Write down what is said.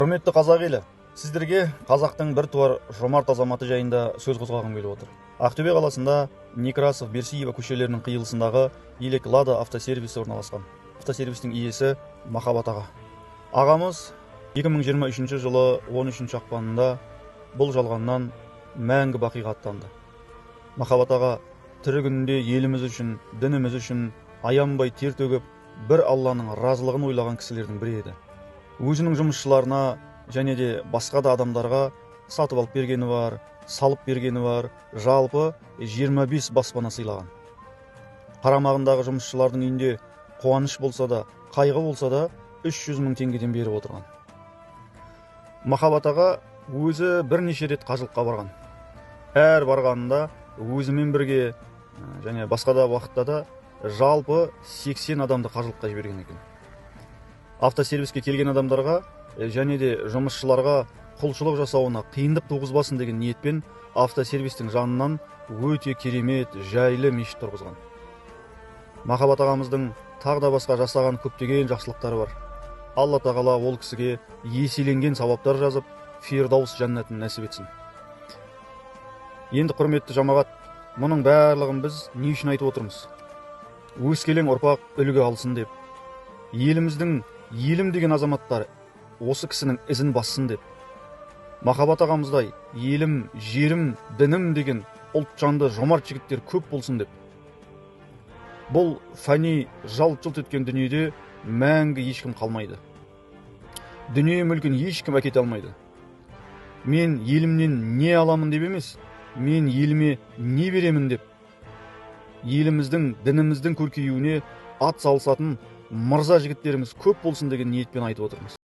Құрметті қазақ елі, сіздерге қазақтың бір туар жомарт азаматы жайында сөз қозғағым келіп отыр. Ақтөбе қаласында Некрасов, Берсиева көшелерінің қиылысындағы Елек Лада автосервисі орналасқан. Автосервистің иесі Махаббат аға. Ағамыз 2023 жылы 13 ақпанында бұл жалғаннан мәңгі бақиға аттанды. Махаббат аға тірі күнінде еліміз үшін, дініміз үшін аянбай тер төгіп, бір Алланың разылығын ойлаған кісілердің бірі еді. Өзінің жұмысшыларына және де басқа да адамдарға сатып алып бергені бар, салып бергені бар, жалпы 25 баспана сыйлаған. Қарамағындағы жұмысшылардың үйінде қуаныш болса да, қайғы болса да 300 мың теңгеден беріп отырған. Махаббат аға өзі бірнеше рет қажылыққа барған. Әр барғанында өзімен бірге және басқа да уақытта да жалпы 80 адамды қажылыққа жіберген екен. Автосервиске келген адамдарға және де жұмысшыларға құлшылық жасауына қиындық туғызбасын деген ниетпен автосервистің жанынан өте керемет, жайлы мешіт тұрғызған. Махаббат ағамыздың тағы да басқа жасаған көптеген жақсылықтары бар. Алла тағала ол кісіге еселенген сауаптар жазып, Фирдаус жәннатын нәсіп етсін. Енді құрметті жамағат, мұның барлығын біз не үшін айтып отырмыз? Өскелең ұрпақ үлгі алсын деп, еліміздің елім деген азаматтар осы кісінің ізін бассын деп, Махаббат ағамыздай елім, жерім, дінім деген ұлтжанды жомарт жігіттер көп болсын деп. Бұл фәни жалт-жұлт еткен дүниеде мәңгі ешкім қалмайды. Дүние мүлкін ешкім әкете алмайды. Мен елімнен не аламын деп емес, мен еліме не беремін деп, еліміздің, дініміздің көркеюіне ат салысатын мырза жігіттеріміз көп болсын деген ниетпен айтып отырмыз.